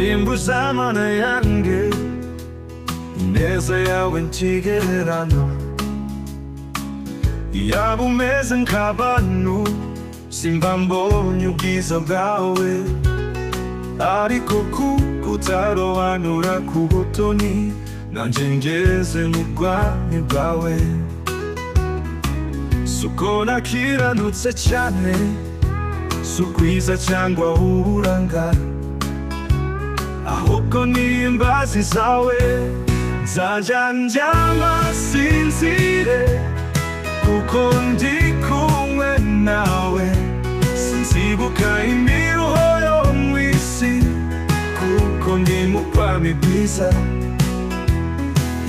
urimbuza mana yange, ineza yawe ntigereranywa. Yaba umeze nk'abantu, simba mbonye ubwiza bwawe, ariko kuko utarobanura ku butoni, nanje ngeze mu bwami bwawe. Suko nakiranutse cyane, sukwiza cyangwa uburanga, ahubwo ni imbabazi zawe. Nzajya ndyama sinzire, kuko ndi kumwe nawe. Sinzibuka imiruho yo mu isi, kuko ndi mu bwami bwiza.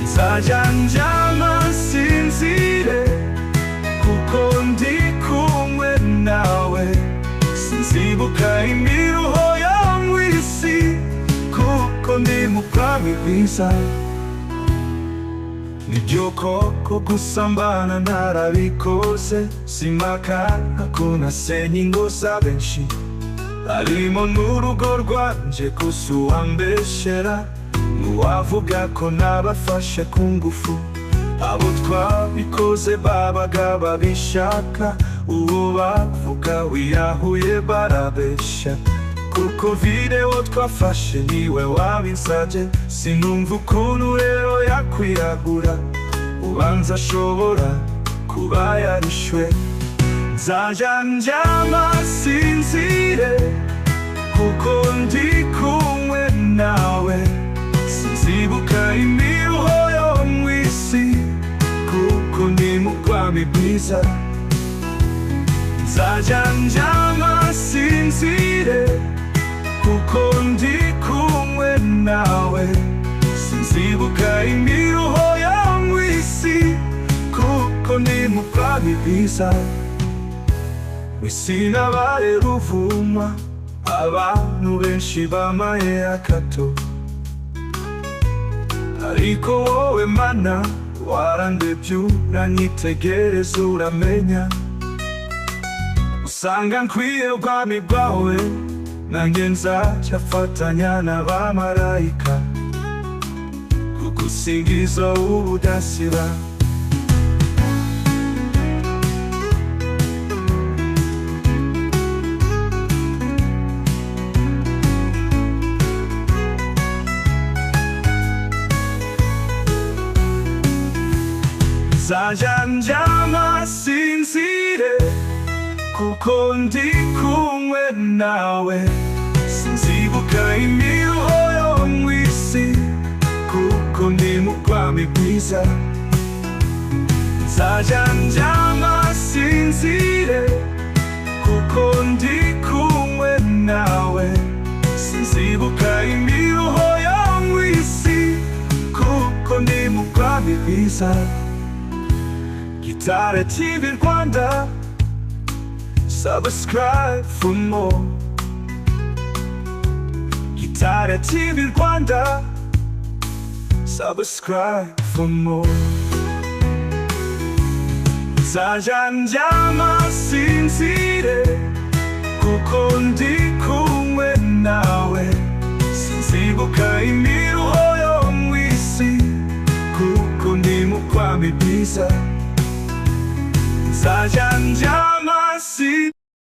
Nzajya ndyama sinzire, kuko ndi kumwe nawe. Sinzibuka imiruho yo mu isi, kuko ndi mu bwami bwiza. Nibyo koko gusambana narabikoze, simakana ko nasenye ingo za benshi, harimo n'urugo rwanje gusa uwambeshera n'uwavuga ko nabafashe ku ngufu. Abo twabikoze babaga babishaka, uwo bavuga wiyahuye barabeshya, kuko video twafashe niwe wabinsabye. Sinumva ukuntu rero yakwiragura, ubanza ashobora kuba yarishwe. Nzajya ndyama sinzire, kuko ndi kumwe nawe. Sinzibuka imiruho yo mu isi, kuko ndi mu bwami bwiza. Nzajya ndyama sinzire, kuko ndi kumwe nawe. Sinzibuka imiruho yo mu isi, kuko ndi mu bwami bwiza. Isi nabaye ruvuma, abantu benshi bamaye akato, ariko wowe mana warandebye uranyitegereza uramenya. Usanga nkwiye ubwami bwawe, nanjye nzajya fatanya n'abamarayika, kugusingiza ubudasiba. Nzajya ndyama sinzire, kuko ndi kumwe nawe. Sinzibuka imiruho yo mu isi, kuko ndi mu bwami bwiza. Nzajya ndyama sinzire, kuko ndi kumwe nawe. Sinzibuka imiruho yo mu isi, kuko ndi mu bwami bwiza. Gitare TV Rwanda, subscribe for more. Gitare TV Rwanda, subscribe for more. Nzajya ndyama sinzire, kuko ndi kumwe nawe. Sinzibuka imiruho yo mu isi, kuko ndi mu bwami bwiza. Nzajya ndyama